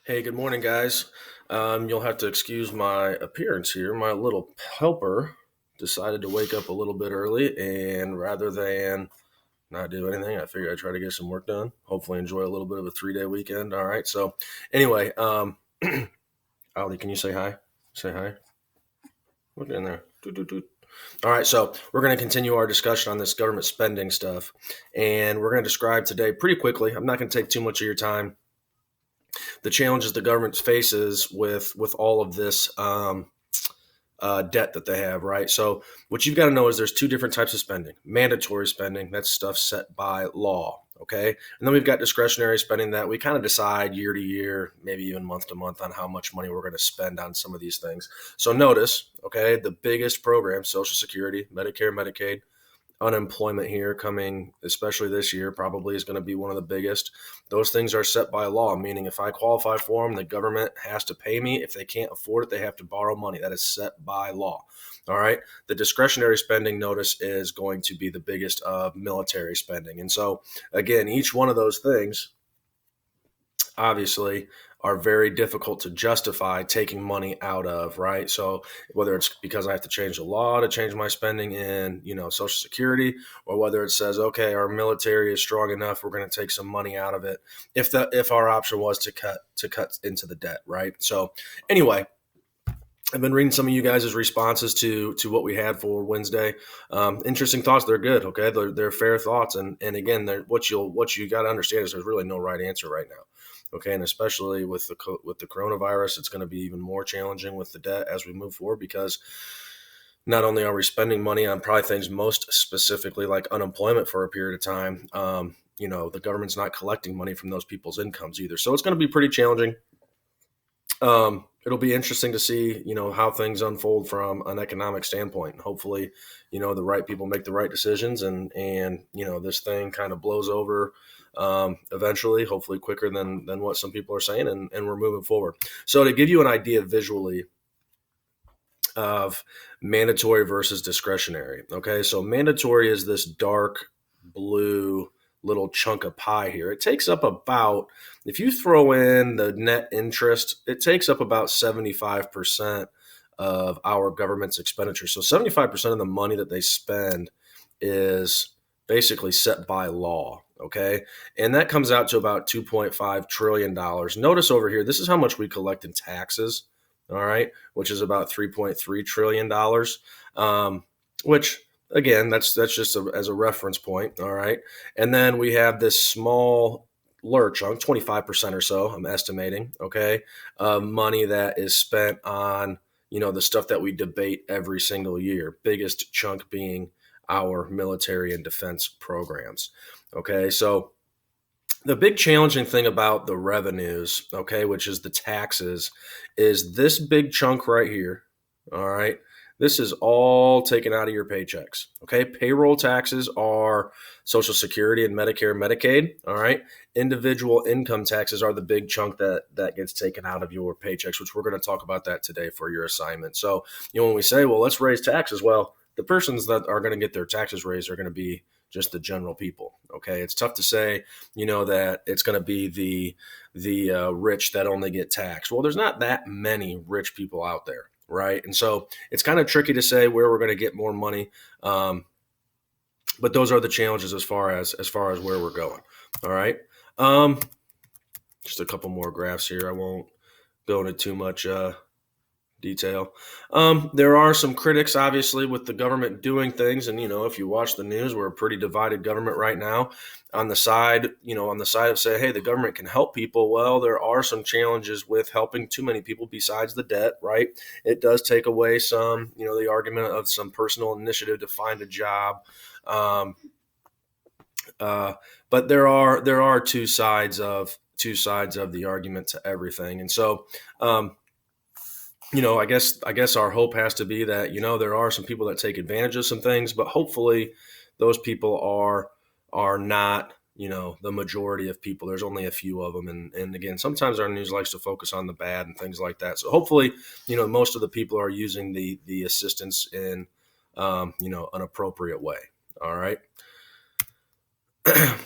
Hey, good morning, guys. You'll have to excuse my appearance here. My little helper decided to wake up a little bit early, and rather than not do anything, I figured I'd try to get some work done. Hopefully, enjoy a little bit of a 3-day weekend. All right. So, anyway, Ali, can you say hi? Say hi. Look in there. Doot, doot, doot. All right, so we're going to continue our discussion on this government spending stuff, and we're going to describe today pretty quickly. I'm not going to take too much of your time the challenges the government faces with all of this debt that they have, right? So what you've got to know is there's two different types of spending. Mandatory spending, that's stuff set by law, okay? And then we've got discretionary spending that we kind of decide year to year, maybe even month to month on how much money we're going to spend on some of these things. So notice, okay, the biggest programs, Social Security, Medicare, Medicaid, unemployment here coming, especially this year, probably is going to be one of the biggest. Those things are set by law, meaning if I qualify for them, the government has to pay me. If they can't afford it, they have to borrow money. That is set by law. All right. The discretionary spending, notice, is going to be the biggest of military spending. And so, again, each one of those things obviously are very difficult to justify taking money out of, right? So whether it's because I have to change the law to change my spending in, Social Security, or whether it says, okay, our military is strong enough, we're going to take some money out of it. If our option was to cut into the debt, right? So anyway, I've been reading some of you guys' responses to what we had for Wednesday. Interesting thoughts. They're good. Okay, they're fair thoughts, and again, what you got to understand is there's really no right answer right now. Okay, and especially with the coronavirus, it's going to be even more challenging with the debt as we move forward, because not only are we spending money on probably things most specifically like unemployment for a period of time, the government's not collecting money from those people's incomes either. So it's going to be pretty challenging. It'll be interesting to see, how things unfold from an economic standpoint. Hopefully, the right people make the right decisions, and this thing kind of blows over eventually, hopefully quicker than what some people are saying, and we're moving forward. So to give you an idea visually of mandatory versus discretionary, okay, so mandatory is this dark blue little chunk of pie here. It takes up about, if you throw in the net interest, it takes up about 75% of our government's expenditure. So 75% of the money that they spend is basically set by law. Okay. And that comes out to about $2.5 trillion. Notice over here, this is how much we collect in taxes. All right. Which is about $3.3 trillion. Which, again, that's just as a reference point. All right. And then we have this small chunk, 25% or so, I'm estimating, okay, money that is spent on, the stuff that we debate every single year, biggest chunk being our military and defense programs. Okay. So the big challenging thing about the revenues, okay, which is the taxes, is this big chunk right here. All right. This is all taken out of your paychecks. Okay. Payroll taxes are Social Security and Medicare and Medicaid. All right. Individual income taxes are the big chunk that gets taken out of your paychecks, which we're going to talk about that today for your assignment. So, when we say, well, let's raise taxes, well, the persons that are going to get their taxes raised are going to be just the general people. Okay. It's tough to say, that it's going to be the rich that only get taxed. Well, there's not that many rich people out there. Right. And so it's kind of tricky to say where we're going to get more money. But those are the challenges as far as where we're going. All right. Just a couple more graphs here. I won't go into too much detail. There are some critics, obviously, with the government doing things. And, if you watch the news, we're a pretty divided government right now. On the side of say, hey, the government can help people. Well, there are some challenges with helping too many people besides the debt, right? It does take away some, the argument of some personal initiative to find a job. But there are two sides of the argument to everything. And so, I guess our hope has to be that, there are some people that take advantage of some things, but hopefully those people are not, the majority of people. There's only a few of them. And again, sometimes our news likes to focus on the bad and things like that. So hopefully, most of the people are using the assistance in, an appropriate way. All right.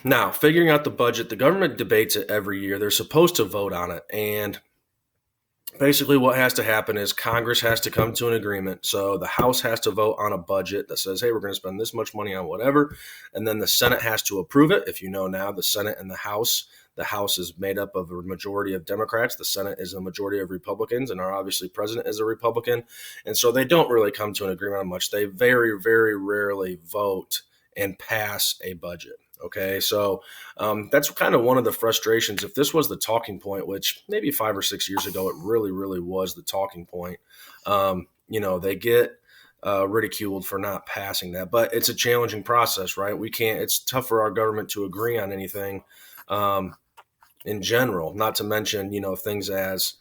Now, figuring out the budget, the government debates it every year. They're supposed to vote on it. And basically what has to happen is Congress has to come to an agreement. So the House has to vote on a budget that says, hey, we're going to spend this much money on whatever. And then the Senate has to approve it. If you know now, the Senate and the House is made up of a majority of Democrats. The Senate is a majority of Republicans, and our obviously president is a Republican. And so they don't really come to an agreement on much. They very, very rarely vote and pass a budget. Okay, so that's kind of one of the frustrations. If this was the talking point, which maybe 5 or 6 years ago, it really, really was the talking point, they get ridiculed for not passing that. But it's a challenging process, right? It's tough for our government to agree on anything in general, not to mention, things as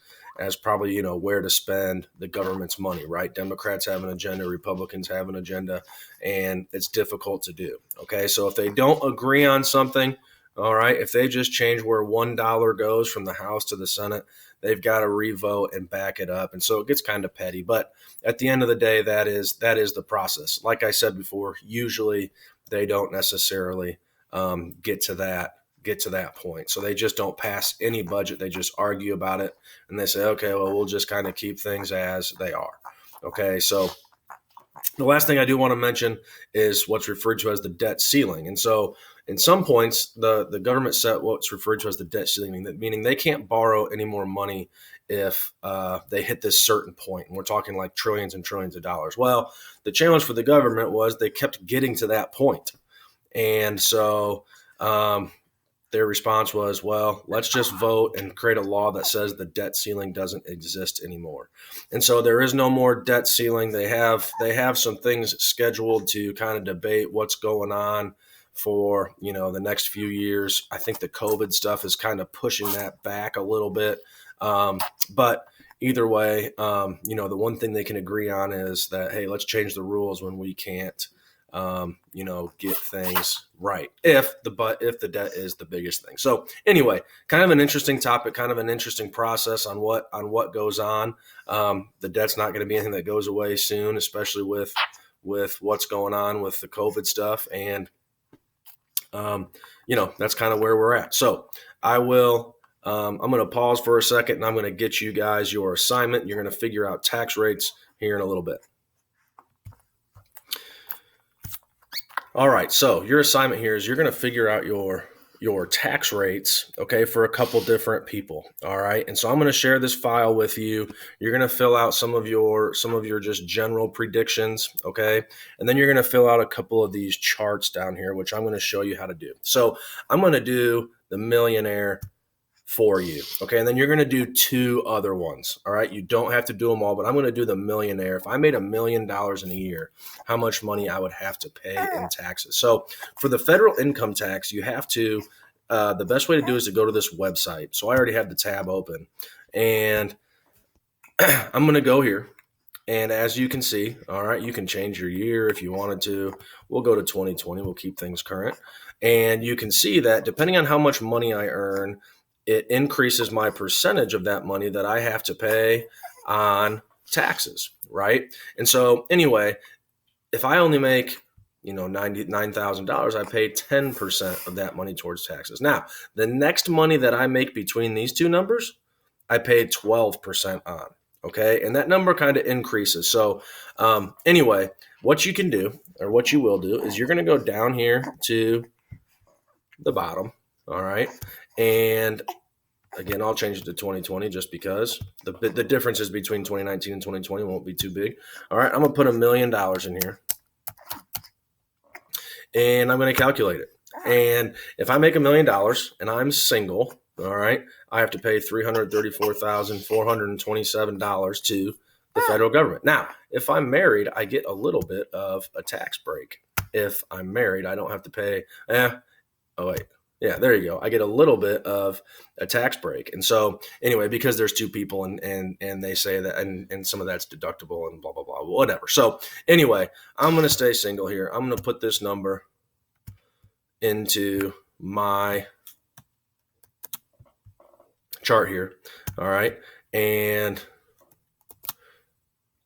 probably, where to spend the government's money, right? Democrats have an agenda, Republicans have an agenda, and it's difficult to do. Okay. So if they don't agree on something, all right, if they just change where $1 goes from the House to the Senate, they've got to revote and back it up. And so it gets kind of petty. But at the end of the day, that is the process. Like I said before, usually they don't necessarily get to that point. So they just don't pass any budget. They just argue about it and they say, okay, well, we'll just kind of keep things as they are. Okay. So the last thing I do want to mention is what's referred to as the debt ceiling. And so in some points, the government set what's referred to as the debt ceiling, meaning they can't borrow any more money if they hit this certain point. And we're talking like trillions and trillions of dollars. Well, the challenge for the government was they kept getting to that point. And so their response was, well, let's just vote and create a law that says the debt ceiling doesn't exist anymore. And so there is no more debt ceiling. They have some things scheduled to kind of debate what's going on for, the next few years. I think the COVID stuff is kind of pushing that back a little bit. But either way, the one thing they can agree on is that, hey, let's change the rules when we can't get things right if the debt is the biggest thing. So anyway, kind of an interesting topic, kind of an interesting process on what goes on. The debt's not going to be anything that goes away soon, especially with what's going on with the COVID stuff. And, that's kind of where we're at. So I'm going to pause for a second and I'm going to get you guys your assignment. You're going to figure out tax rates here in a little bit. All right, so your assignment here is you're going to figure out your tax rates, okay, for a couple different people. All right, and so I'm going to share this file with you. You're going to fill out some of your just general predictions, okay, and then you're going to fill out a couple of these charts down here, which I'm going to show you how to do. So I'm going to do the millionaire for you. Okay. And then you're going to do two other ones. All right. You don't have to do them all, but I'm going to do the millionaire. If I made $1 million in a year, how much money I would have to pay in taxes. So for the federal income tax, you have to, the best way to do is to go to this website. So I already have the tab open and I'm going to go here. And as you can see, all right, you can change your year if you wanted to. We'll go to 2020. We'll keep things current. And you can see that depending on how much money I earn, it increases my percentage of that money that I have to pay on taxes, right? And so anyway, if I only make, $99,000, I pay 10% of that money towards taxes. Now, the next money that I make between these two numbers, I pay 12% on, okay? And that number kind of increases. So anyway, what you can do, or what you will do, is you're going to go down here to the bottom, all right? And again, I'll change it to 2020 just because the differences between 2019 and 2020 won't be too big. All right, I'm going to put $1 million in here. And I'm going to calculate it. And if I make $1 million and I'm single, all right, I have to pay $334,427 to the federal government. Now, if I'm married, I get a little bit of a tax break. If I'm married, I don't have to pay. Yeah, there you go. I get a little bit of a tax break. And so anyway, because there's two people and they say that, and some of that's deductible and blah, blah, blah, whatever. So anyway, I'm going to stay single here. I'm going to put this number into my chart here. All right. And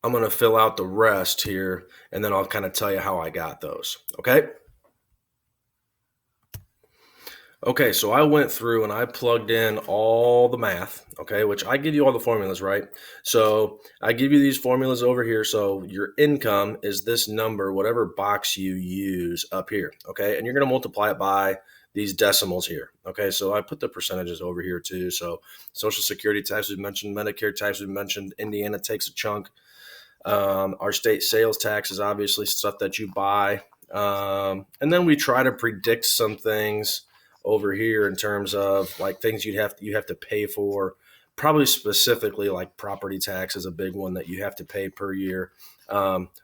I'm going to fill out the rest here, and then I'll kind of tell you how I got those. Okay. Okay, so I went through and I plugged in all the math, okay, which I give you all the formulas, right? So I give you these formulas over here. So your income is this number, whatever box you use up here, okay? And you're going to multiply it by these decimals here, okay? So I put the percentages over here too. So Social Security tax we mentioned, Medicare tax we mentioned, Indiana takes a chunk. Our state sales tax is obviously stuff that you buy. And then we try to predict some things over here in terms of like things you have to pay for. Probably specifically like property tax is a big one that you have to pay per year.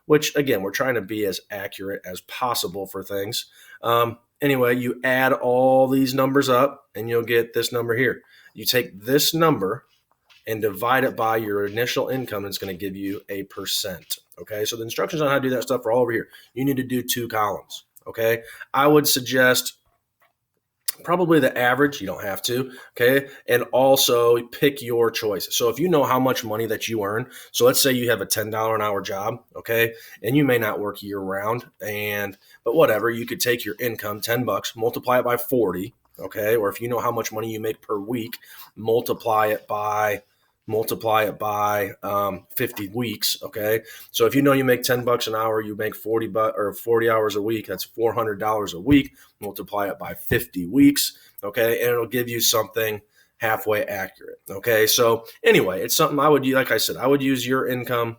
Which again, we're trying to be as accurate as possible for things. Anyway, you add all these numbers up and you'll get this number here. You take this number and divide it by your initial income, and it's going to give you a percent. Okay, so the instructions on how to do that stuff are all over here. You need to do 2 columns. Okay, I would suggest probably the average. You don't have to. Okay, and also pick your choice. So if you know how much money that you earn, so let's say you have a $10 an hour job, okay, and you may not work year round, but whatever, you could take your income, $10, multiply it by 40. Okay, or if you know how much money you make per week, multiply it by 50 weeks. Okay, so if you know you make $10 an hour, you make 40 hours a week, that's $400 a week. Multiply it by 50 weeks. Okay, and it'll give you something halfway accurate. Okay, so anyway, it's something I would, like I said, I would use your income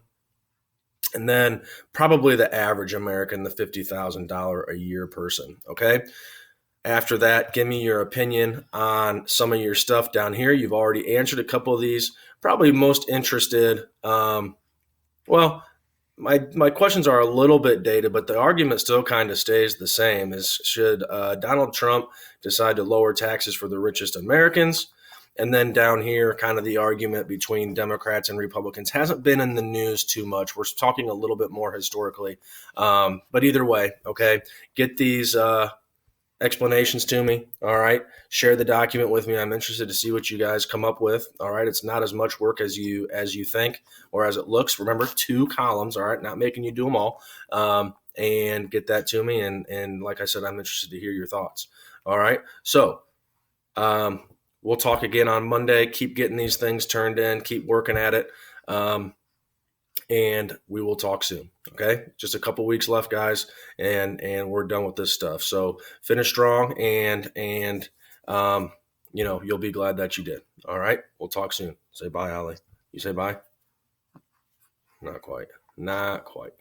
and then probably the average American, the $50,000 a year person. Okay, after that, give me your opinion on some of your stuff down here. You've already answered a couple of these. Probably most interested. Well, my questions are a little bit dated, but the argument still kind of stays the same. Is should Donald Trump decide to lower taxes for the richest Americans? And then down here, kind of the argument between Democrats and Republicans hasn't been in the news too much. We're talking a little bit more historically, but either way, okay, get these explanations to me. All right. Share the document with me. I'm interested to see what you guys come up with. All right. It's not as much work as you think or as it looks. Remember, 2 columns. All right. Not making you do them all. And get that to me. And like I said, I'm interested to hear your thoughts. All right. So we'll talk again on Monday. Keep getting these things turned in. Keep working at it. And we will talk soon. Okay, just a couple weeks left, guys, and we're done with this stuff. So finish strong, and you'll be glad that you did. All right, we'll talk soon. Say bye, Ollie. You say bye. Not quite. Not quite.